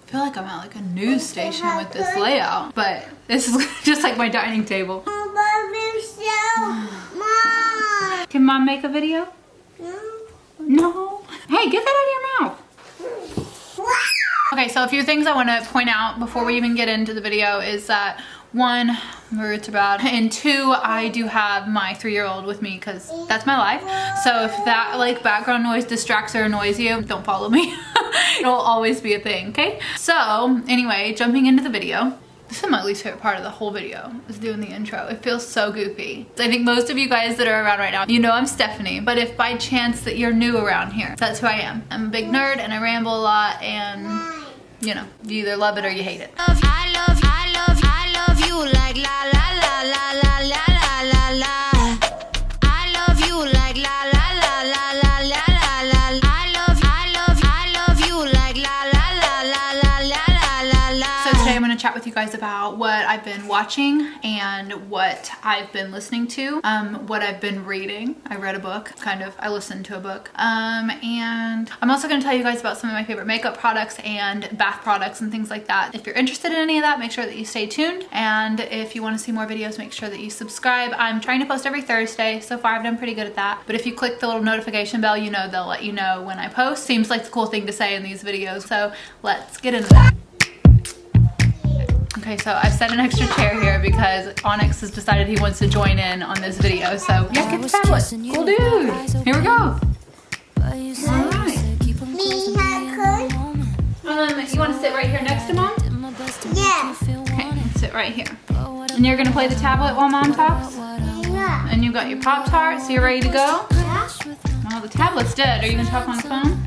I feel like I'm at like a news station with this layout, but this is just like my dining table. Can mom make a video? No. Hey, get that out of your mouth. Okay, so a few things I want to point out before we even get into the video is that one, my roots are bad, and two, I do have my 3-year-old with me because that's my life. So if that like background noise distracts or annoys you, don't follow me. It'll always be a thing, okay? So anyway, jumping into the video. This is my least favorite part of the whole video, is doing the intro. It feels so goofy. I think most of you guys that are around right now, you know I'm Stephanie, but if by chance that you're new around here, that's who I am. I'm a big nerd and I ramble a lot, and you know, you either love it or you hate it. I love you like la la la la la la la la. I love you like la la la la la la la la. I love you like la la la la la la la la. So today I'm going to chat with you guys about what I've been watching and what I've been listening to, what I've been reading. I read a book, kind of. I listened to a book. And I'm also going to tell you guys about some of my favorite makeup products and bath products and things like that. If you're interested in any of that, make sure that you stay tuned. And if you want to see more videos, make sure that you subscribe. I'm trying to post every Thursday. So far, I've done pretty good at that. But if you click the little notification bell, you know, they'll let you know when I post. Seems like the cool thing to say in these videos. So let's get into that. Okay, so I've set an extra chair here because Onyx has decided he wants to join in on this video. So yeah, get the tablet. Cool dude. Here we go. Alright. You want to sit right here next to mom? Yeah. Okay, let's sit right here. And you're gonna play the tablet while mom talks? Yeah. And you got your Pop-Tart, so you're ready to go? Yeah. Well, the tablet's dead. Are you gonna talk on the phone?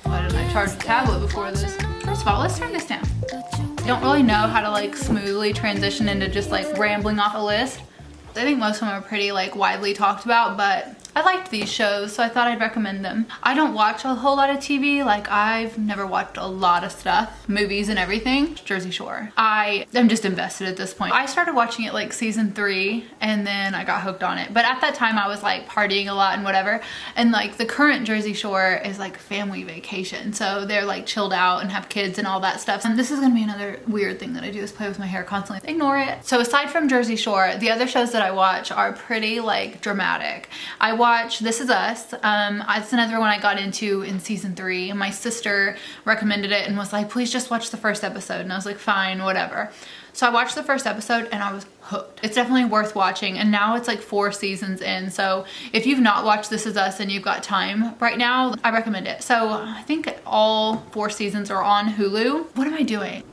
Why didn't I charge the tablet before this? First of all, let's turn this down. I don't really know how to like smoothly transition into just like rambling off a list. I think most of them are pretty like widely talked about, but I liked these shows, so I thought I'd recommend them. I don't watch a whole lot of TV. Like, I've never watched a lot of stuff, movies and everything. Jersey Shore. I am just invested at this point. I started watching it like season 3 and then I got hooked on it. But at that time I was like partying a lot and whatever. And like the current Jersey Shore is like family vacation. So they're like chilled out and have kids and all that stuff. And this is gonna be another weird thing that I do, is play with my hair constantly. Ignore it. So aside from Jersey Shore, the other shows that I watch are pretty like dramatic. I watch This Is Us. It's another one I got into in season 3. My sister recommended it and was like, please just watch the first episode. And I was like, fine, whatever. So I watched the first episode and I was hooked. It's definitely worth watching. And now it's like 4 seasons in. So if you've not watched This Is Us and you've got time right now, I recommend it. So I think all 4 seasons are on Hulu. What am I doing?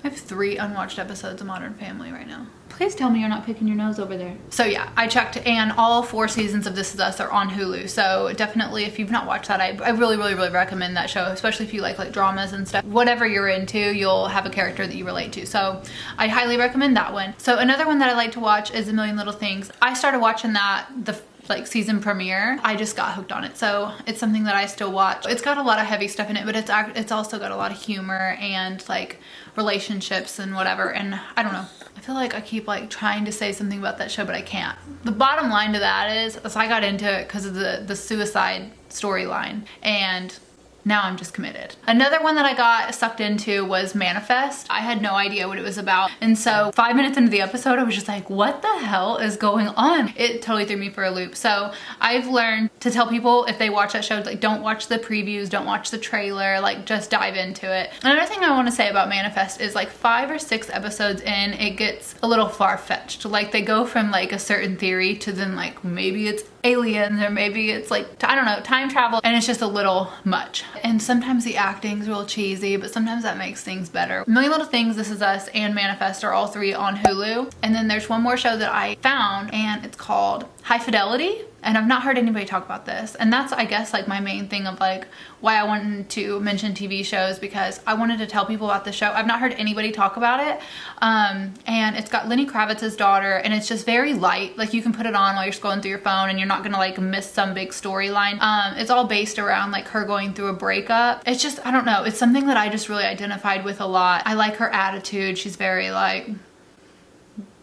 I have 3 unwatched episodes of Modern Family right now. Please tell me you're not picking your nose over there. So yeah, I checked and all 4 seasons of This Is Us are on Hulu. So definitely if you've not watched that, I really recommend that show, especially if you like dramas and stuff. Whatever you're into, you'll have a character that you relate to. So I highly recommend that one. So another one that I like to watch is A Million Little Things. I started watching that the season premiere. I just got hooked on it. So it's something that I still watch. It's got a lot of heavy stuff in it, but it's also got a lot of humor and like relationships and whatever. And I don't know. I feel like I keep like trying to say something about that show, but I can't. The bottom line to that is, so I got into it because of the suicide storyline, and now I'm just committed. Another one that I got sucked into was Manifest. I had no idea what it was about. And so 5 minutes into the episode, I was just like, what the hell is going on? It totally threw me for a loop. So I've learned to tell people if they watch that show, like don't watch the previews, don't watch the trailer, like just dive into it. Another thing I want to say about Manifest is like 5 or 6 episodes in, it gets a little far-fetched. Like they go from like a certain theory to then like maybe it's aliens or maybe it's like, I don't know, time travel, and it's just a little much. And sometimes the acting's real cheesy, but sometimes that makes things better. A Million Little Things, This Is Us, and Manifest are all 3 on Hulu. And then there's one more show that I found, and it's called High Fidelity. And I've not heard anybody talk about this. And that's, I guess, like my main thing of like why I wanted to mention TV shows, because I wanted to tell people about the show. I've not heard anybody talk about it. And it's got Lenny Kravitz's daughter, and it's just very light. Like you can put it on while you're scrolling through your phone and you're not gonna like miss some big storyline. It's all based around like her going through a breakup. It's just, I don't know. It's something that I just really identified with a lot. I like her attitude. She's very like,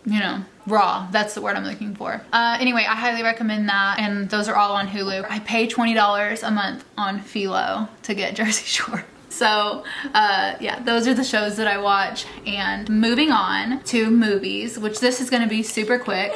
you know, raw. That's the word I'm looking for. Anyway, I highly recommend that, and those are all on Hulu. I pay $20 a month on PHILO to get Jersey Shore. So yeah, those are the shows that I watch. And moving on to movies, which this is gonna be super quick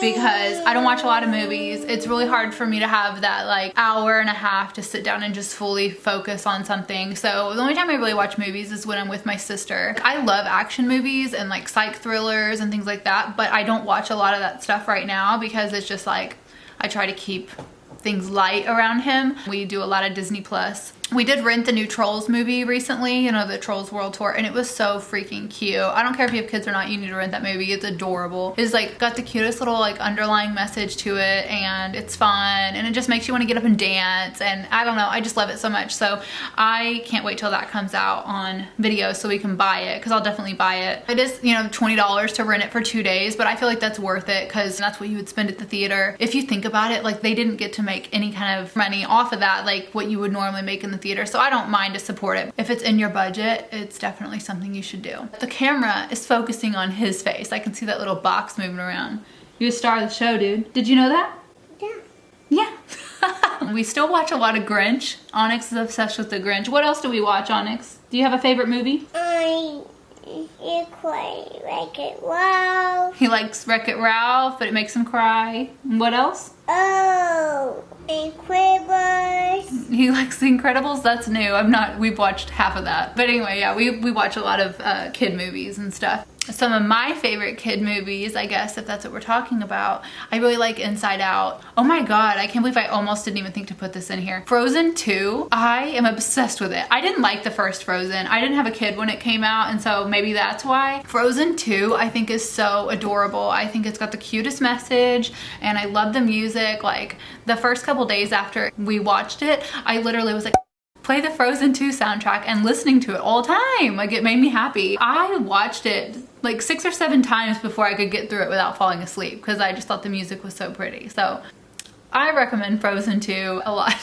because I don't watch a lot of movies. It's really hard for me to have that like hour and a half to sit down and just fully focus on something. So the only time I really watch movies is when I'm with my sister. I love action movies and like psych thrillers and things like that, but I don't watch a lot of that stuff right now because it's just like, I try to keep things light around him. We do a lot of Disney Plus. We did rent the new Trolls movie recently, you know, the Trolls World Tour, and it was so freaking cute. I don't care if you have kids or not, you need to rent that movie. It's adorable. It's like got the cutest little like underlying message to it, and it's fun, and it just makes you want to get up and dance, and I don't know, I just love it so much. So I can't wait till that comes out on video so we can buy it, because I'll definitely buy it. It is, you know, $20 to rent it for 2 days, but I feel like that's worth it because that's what you would spend at the theater. If you think about it, like they didn't get to make any kind of money off of that, like what you would normally make in the theater, so I don't mind to support it. If it's in your budget, it's definitely something you should do. The camera is focusing on his face. I can see that little box moving around. You're a star of the show, dude. Did you know that? Yeah. Yeah. We still watch a lot of Grinch. Onyx is obsessed with the Grinch. What else do we watch, Onyx? Do you have a favorite movie? Wreck-It Ralph. He likes Wreck-It Ralph, but it makes him cry. And what else? Oh, Incredibles. He likes The Incredibles? That's new. We've watched half of that. But anyway, yeah, we watch a lot of kid movies and stuff. Some of my favorite kid movies, I guess, if that's what we're talking about, I really like Inside Out. Oh my god, I can't believe I almost didn't even think to put this in here. Frozen 2, I am obsessed with it. I didn't like the first Frozen. I didn't have a kid when it came out, and so maybe that's why. Frozen 2, I think, is so adorable. I think it's got the cutest message, and I love the music. Like, the first couple days after we watched it, I literally was like, play the Frozen 2 soundtrack and listening to it all the time. Like, it made me happy. I watched it like 6 or 7 times before I could get through it without falling asleep because I just thought the music was so pretty. So I recommend Frozen 2 a lot.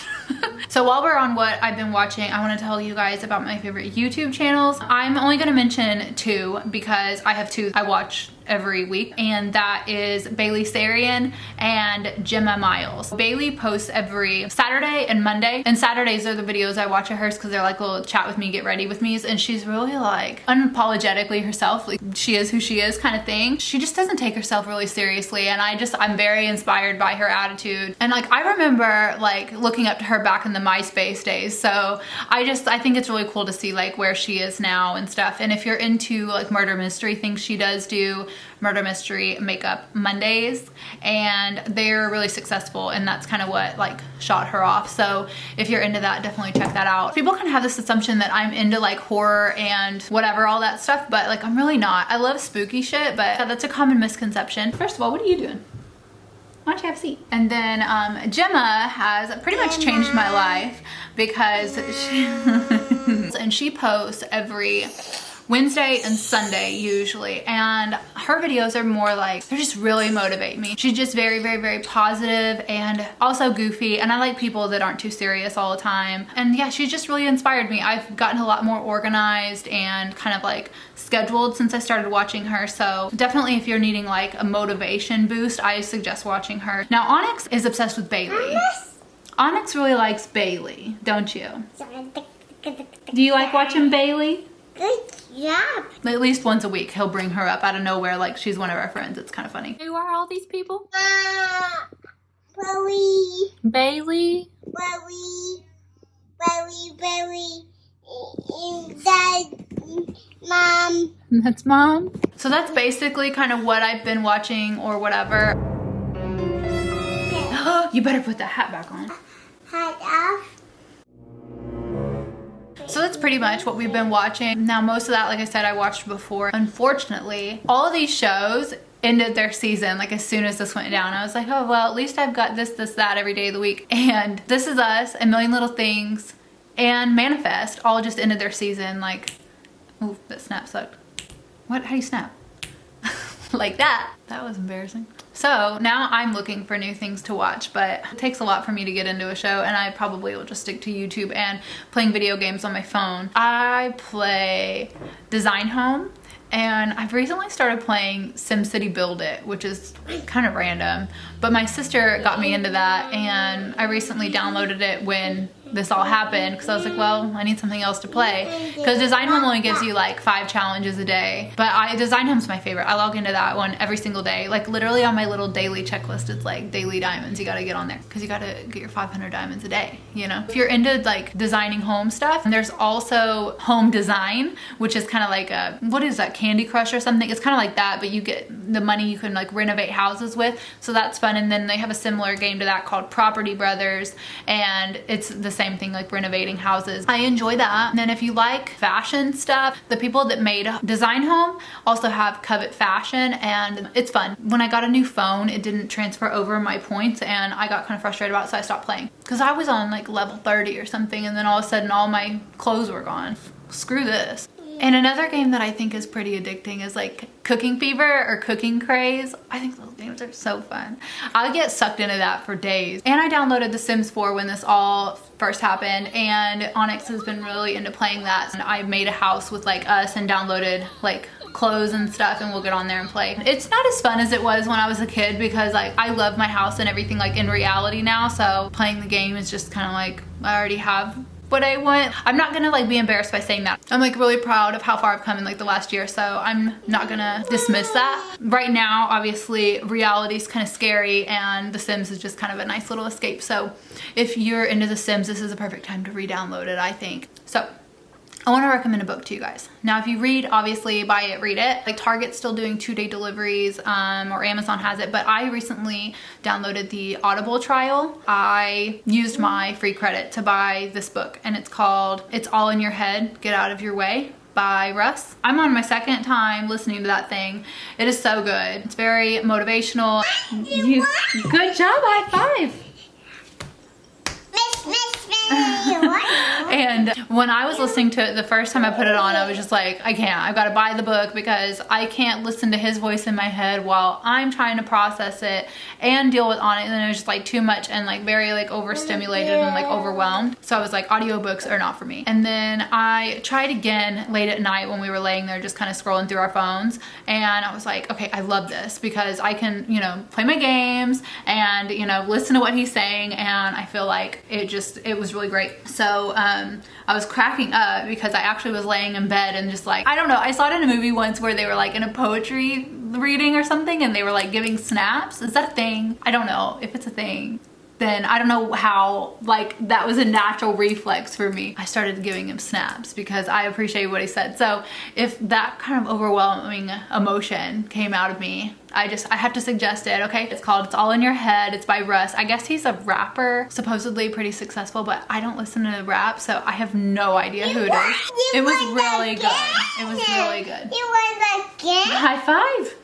So while we're on what I've been watching, I want to tell you guys about my favorite YouTube channels. I'm only going to mention 2 because I have 2 I watch every week, and that is Bailey Sarian and Gemma Miles. Bailey posts every Saturday and Monday, and Saturdays are the videos I watch of hers because they're like a little chat with me, get ready with me's, and she's really like unapologetically herself, like she is who she is kind of thing. She just doesn't take herself really seriously, and I'm very inspired by her attitude. And like, I remember like looking up to her back in the MySpace days, so I think it's really cool to see like where she is now and stuff. And if you're into like murder mystery things, she does do murder mystery makeup Mondays, and they're really successful, and that's kind of what like shot her off. So if you're into that, definitely check that out. People can have this assumption that I'm into like horror and whatever, all that stuff, but like I'm really not. I love spooky shit, but that's a common misconception. First of all, what are you doing? Why don't you have a seat? And then Gemma has pretty much changed my life because she posts every Wednesday and Sunday usually, and her videos are more like, they just really motivate me. She's just very, very, very positive and also goofy, and I like people that aren't too serious all the time. And yeah, she's just really inspired me. I've gotten a lot more organized and kind of like scheduled since I started watching her, so definitely if you're needing like a motivation boost, I suggest watching her. Now Onyx is obsessed with Bailey. Onyx really likes Bailey, don't you? Do you like watching Bailey? Good job. At least once a week, he'll bring her up out of nowhere like she's one of our friends. It's kind of funny. Who are all these people? Bailey. Bailey. Bailey. Dad. Mom. That's Mom. So that's basically kind of what I've been watching or whatever. You better put that hat back on. Hat off. So that's pretty much what we've been watching. Now, most of that, like I said, I watched before. Unfortunately, all of these shows ended their season like as soon as this went down. I was like, oh, well, at least I've got this, that every day of the week. And This Is Us, A Million Little Things, and Manifest all just ended their season like, ooh, that snap sucked. What? How do you snap? Like that. That was embarrassing. So now I'm looking for new things to watch, but it takes a lot for me to get into a show, and I probably will just stick to YouTube and playing video games on my phone. I play Design Home, and I've recently started playing SimCity Build It, which is kind of random, but my sister got me into that, and I recently downloaded it when this all happened, because I was like, well, I need something else to play, because Design Home only gives you like 5 challenges a day, but Design Home's my favorite. I log into that one every single day. Like literally on my little daily checklist, it's like daily diamonds you gotta get on there, because you gotta get your 500 diamonds a day, you know? If you're into like designing home stuff, and there's also home design, which is kind of like a, what is that, Candy Crush or something? It's kind of like that, but you get the money you can like renovate houses with, so that's fun. And then they have a similar game to that called Property Brothers, and it's the same thing, like renovating houses. I enjoy that. And then if you like fashion stuff, the people that made Design Home also have Covet Fashion, and it's fun. When I got a new phone, it didn't transfer over my points, and I got kind of frustrated about it, so I stopped playing, because I was on like level 30 or something, and then all of a sudden all my clothes were gone. Screw this. And another game that I think is pretty addicting is like Cooking Fever or Cooking Craze. I think those games are so fun. I get sucked into that for days. And I downloaded The Sims 4 when this all first happened, and Onyx has been really into playing that. And I made a house with like us and downloaded like clothes and stuff, and we'll get on there and play. It's not as fun as it was when I was a kid, because like I love my house and everything like in reality now, so playing the game is just kind of like, I already have what I want. I'm not gonna like be embarrassed by saying that. I'm like really proud of how far I've come in like the last year, so I'm not gonna dismiss that. Right now, obviously, reality is kind of scary, and The Sims is just kind of a nice little escape. So if you're into The Sims, this is a perfect time to re-download it, I think. So I want to recommend a book to you guys. Now, if you read, obviously buy it, read it. Like Target's still doing 2-day deliveries, or Amazon has it, but I recently downloaded the Audible trial. I used my free credit to buy this book, and it's called It's All in Your Head, Get Out of Your Way by RUSS. I'm on my 2nd time listening to that thing. It is so good. It's very motivational. Good job, high five. And when I was listening to it the first time I put it on, I was just like, I can't. I've got to buy the book, because I can't listen to his voice in my head while I'm trying to process it and deal with on it. And then it was just like too much, and like very like overstimulated and like overwhelmed. So I was like, audiobooks are not for me. And then I tried again late at night when we were laying there just kind of scrolling through our phones, and I was like, okay, I love this, because I can, you know, play my games and, you know, listen to what he's saying, and I feel like it was really great. So I was cracking up, because I actually was laying in bed and just like, I don't know, I saw it in a movie once where they were like in a poetry reading or something, and they were like giving snaps. Is that a thing? I don't know if it's a thing. Then I don't know how, like, that was a natural reflex for me. I started giving him snaps because I appreciate what he said. So if that kind of overwhelming emotion came out of me, I have to suggest it, okay? It's called It's All in Your Head. It's by RUSS. I guess he's a rapper, supposedly pretty successful, but I don't listen to rap, so I have no idea who it is. It was really good. It was really good. You won again? High five.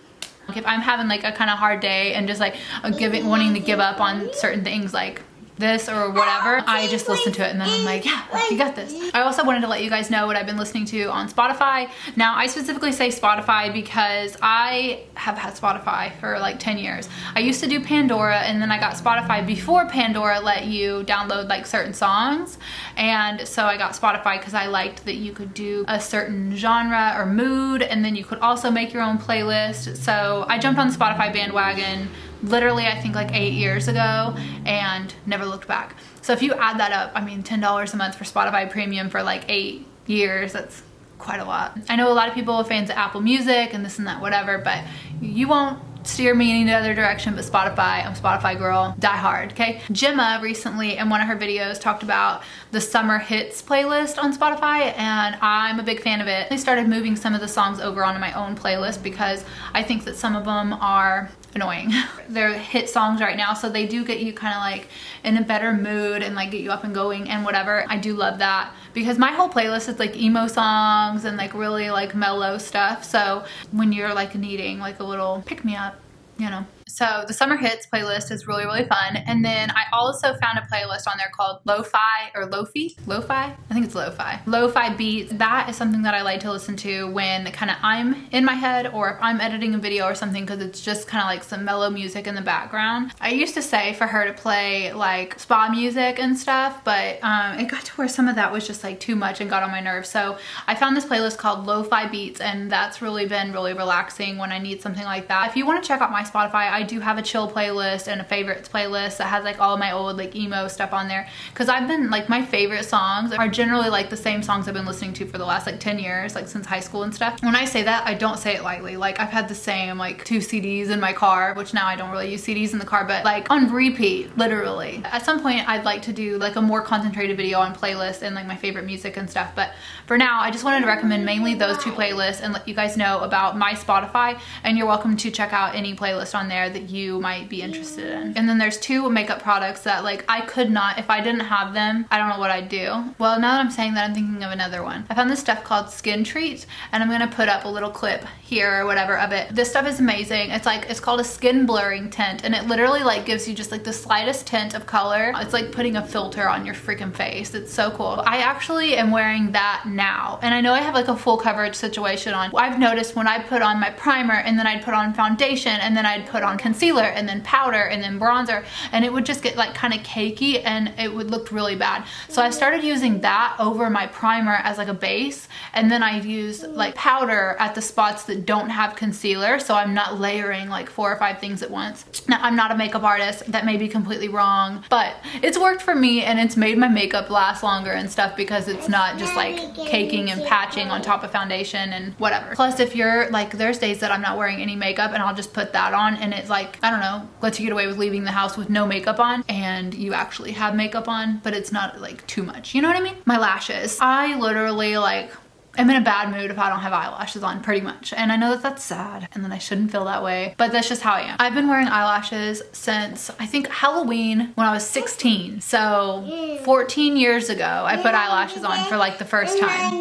If I'm having like a kind of hard day and just like wanting to give up on certain things like this or whatever, I just listen to it, and then I'm like, yeah, you got this. I also wanted to let you guys know what I've been listening to on Spotify. Now, I specifically say Spotify because I have had Spotify for like 10 years. I used to do Pandora, and then I got Spotify before Pandora let you download like certain songs. And so I got Spotify because I liked that you could do a certain genre or mood, and then you could also make your own playlist. So I jumped on the Spotify bandwagon literally, I think like 8 years ago, and never looked back. So if you add that up, I mean, $10 a month for Spotify Premium for like 8 years, that's quite a lot. I know a lot of people are fans of Apple Music and this and that, whatever, but you won't steer me in any other direction but Spotify. I'm a Spotify girl, die hard, okay? Gemma recently in one of her videos talked about the summer hits playlist on Spotify, and I'm a big fan of it. I started moving some of the songs over onto my own playlist because I think that some of them are annoying. They're hit songs right now, so they do get you kind of like in a better mood and like get you up and going and whatever. I do love that because my whole playlist is like emo songs and like really like mellow stuff. So when you're like needing like a little pick-me-up, you know. So the summer hits playlist is really, really fun. And then I also found a playlist on there called Lo-Fi or Lo-Fi? Lo-Fi? I think it's Lo-Fi. Lo-Fi beats. That is something that I like to listen to when kind of I'm in my head or if I'm editing a video or something, because it's just kind of like some mellow music in the background. I used to say for her to play like spa music and stuff, but it got to where some of that was just like too much and got on my nerves. So I found this playlist called Lo-Fi Beats, and that's really been really relaxing when I need something like that. If you want to check out my Spotify, I do have a chill playlist and a favorites playlist that has like all of my old like emo stuff on there, because I've been like, my favorite songs are generally like the same songs I've been listening to for the last like 10 years, like since high school and stuff. When I say that, I don't say it lightly. Like I've had the same like 2 CDs in my car, which now I don't really use CDs in the car, but like on repeat, literally. At some point I'd like to do like a more concentrated video on playlists and like my favorite music and stuff, but for now I just wanted to recommend mainly those 2 playlists and let you guys know about my Spotify, and you're welcome to check out any playlist on there that you might be interested in. And then there's 2 makeup products that like I could not, if I didn't have them, I don't know what I'd do. Well, now that I'm saying that, I'm thinking of another one. I found this stuff called Skin Treat, and I'm gonna put up a little clip here or whatever of it. This stuff is amazing. It's like, it's called a skin blurring tint, and it literally like gives you just like the slightest tint of color. It's like putting a filter on your freaking face. It's so cool. I actually am wearing that now, and I know I have like a full coverage situation on. I've noticed when I put on my primer and then I'd put on foundation and then I'd put on concealer and then powder and then bronzer, and it would just get like kind of cakey and it would look really bad. So I started using that over my primer as like a base, and then I use like powder at the spots that don't have concealer, so I'm not layering like 4 or 5 things at once. Now, I'm not a makeup artist. That may be completely wrong, but it's worked for me and it's made my makeup last longer and stuff, because it's not just like caking and patching on top of foundation and whatever. Plus, if you're like, there's days that I'm not wearing any makeup and I'll just put that on, and it's like, I don't know, lets you get away with leaving the house with no makeup on and you actually have makeup on, but it's not like too much, you know what I mean? My lashes, I literally like, I'm in a bad mood if I don't have eyelashes on, pretty much. And I know that that's sad and that I shouldn't feel that way, but that's just how I am. I've been wearing eyelashes since I think Halloween when I was 16. So 14 years ago, I put eyelashes on for like the first time.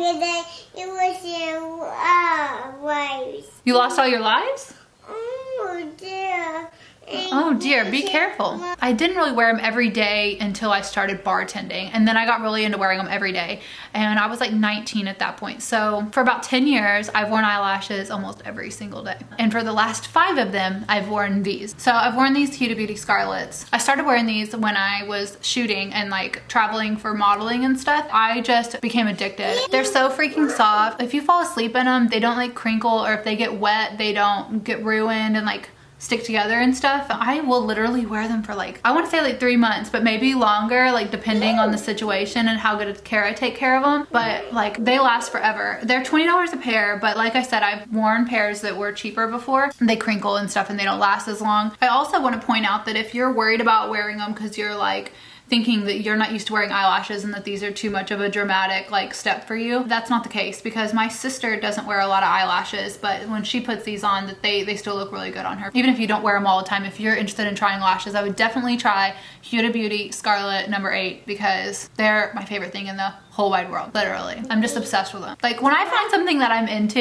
It was your wives. You lost all your lives? Oh dear. Oh dear, be careful. I didn't really wear them every day until I started bartending, and then I got really into wearing them every day, and I was like 19 at that point. So for about 10 years, I've worn eyelashes almost every single day. And for the last 5 of them, I've worn these. So I've worn these Huda Beauty Scarletts. I started wearing these when I was shooting and like traveling for modeling and stuff. I just became addicted. They're so freaking soft. If you fall asleep in them, they don't like crinkle, or if they get wet, they don't get ruined and like stick together and stuff. I will literally wear them for like, I want to say like 3 months, but maybe longer, like depending on the situation and how good of care I take care of them. But like, they last forever. They're $20 a pair, but like I said, I've worn pairs that were cheaper before. They crinkle and stuff and they don't last as long. I also want to point out that if you're worried about wearing them because you're like thinking that you're not used to wearing eyelashes and that these are too much of a dramatic like step for you, that's not the case, because my sister doesn't wear a lot of eyelashes, but when she puts these on, that they still look really good on her. Even if you don't wear them all the time, if you're interested in trying lashes, I would definitely try Huda Beauty Scarlett No. 8, because they're my favorite thing in the whole wide world, literally. I'm just obsessed with them. Like, when I find something that I'm into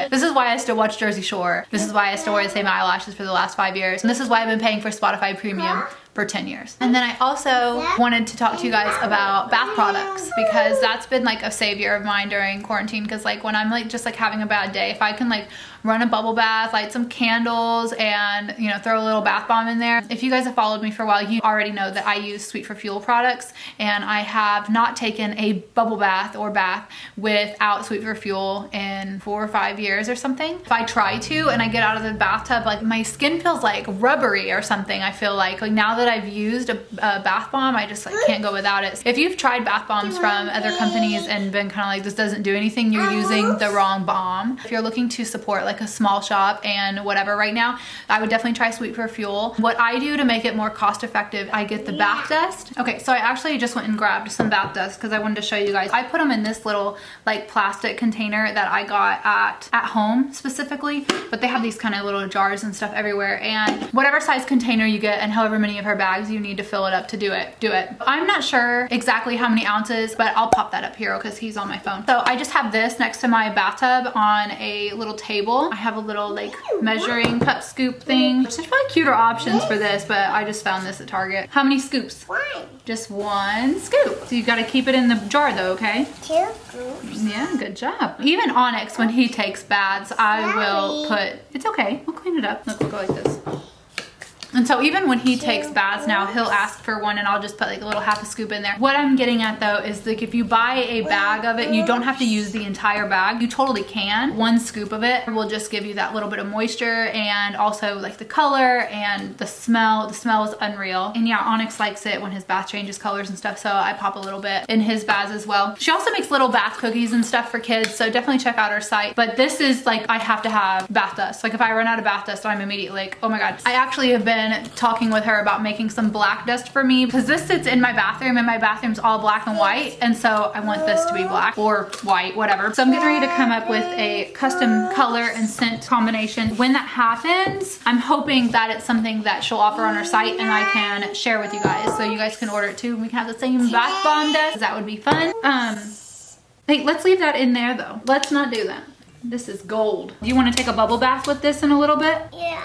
it. This is why I still watch Jersey Shore. This is why I still wear the same eyelashes for the last 5 years. And this is why I've been paying for Spotify Premium for 10 years. And then I also wanted to talk to you guys about bath products, because that's been like a savior of mine during quarantine. Because like when I'm like just like having a bad day, if I can like run a bubble bath, light some candles, and you know, throw a little bath bomb in there. If you guys have followed me for a while, you already know that I use Sweet for Fuel products, and I have not taken a bubble bath or bath without Sweet for Fuel in 4 or 5 years or something. If I try to and I get out of the bathtub, like my skin feels like rubbery or something. I feel like now that I've used a bath bomb, I just like can't go without it. If you've tried bath bombs from other companies and been kind of like, this doesn't do anything, you're using the wrong bomb. If you're looking to support like a small shop and whatever right now, I would definitely try Sweet for Fuel. What I do to make it more cost effective, I get the bath dust. Okay, so I actually just went and grabbed some bath dust because I wanted to show you guys. I put them in this little like plastic container that I got at home specifically, but they have these kind of little jars and stuff everywhere, and whatever size container you get and however many of her bags you need to fill it up to do it. I'm not sure exactly how many ounces, but I'll pop that up here because he's on my phone. So I just have this next to my bathtub on a little table. I have a little like measuring cup scoop thing. There's probably cuter options for this, but I just found this at Target. How many scoops? 1. Just 1 scoop. So you gotta keep it in the jar though, okay? 2 scoops. Yeah, good job. Even Onyx, when he takes baths, I will put, it's okay, we'll clean it up. Look, we'll go like this. And so even when he takes baths now, he'll ask for one and I'll just put like a little half a scoop in there. What I'm getting at though is like if you buy a bag of it, you don't have to use the entire bag. You totally can. One scoop of it will just give you that little bit of moisture and also like the color and the smell. The smell is unreal. And yeah, Onyx likes it when his bath changes colors and stuff, so I pop a little bit in his baths as well. She also makes little bath cookies and stuff for kids, so definitely check out her site. But this is like, I have to have bath dust. Like if I run out of bath dust, I'm immediately like, oh my god. I actually have been talking with her about making some black dust for me because this sits in my bathroom and my bathroom's all black and white, and so I want this to be black or white, whatever. So I'm getting ready to come up with a custom color and scent combination. When that happens, I'm hoping that it's something that she'll offer on her site and I can share with you guys, so you guys can order it too and we can have the same bath bomb dust. That would be fun. Hey, let's leave that in there though. Let's not do that. This is gold. Do you want to take a bubble bath with this in a little bit? Yeah.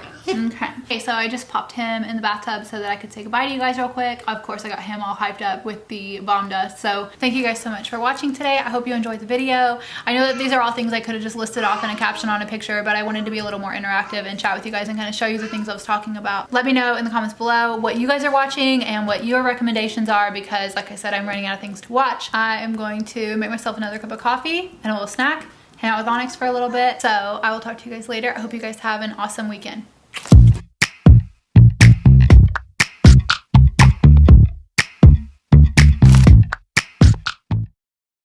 Okay, so I just popped him in the bathtub so that I could say goodbye to you guys real quick. Of course, I got him all hyped up with the bomb dust. So thank you guys so much for watching today. I hope you enjoyed the video. I know that these are all things I could have just listed off in a caption on a picture, but I wanted to be a little more interactive and chat with you guys and kind of show you the things I was talking about. Let me know in the comments below what you guys are watching and what your recommendations are, because like I said, I'm running out of things to watch. I am going to make myself another cup of coffee and a little snack, hang out with Onyx for a little bit. So I will talk to you guys later. I hope you guys have an awesome weekend.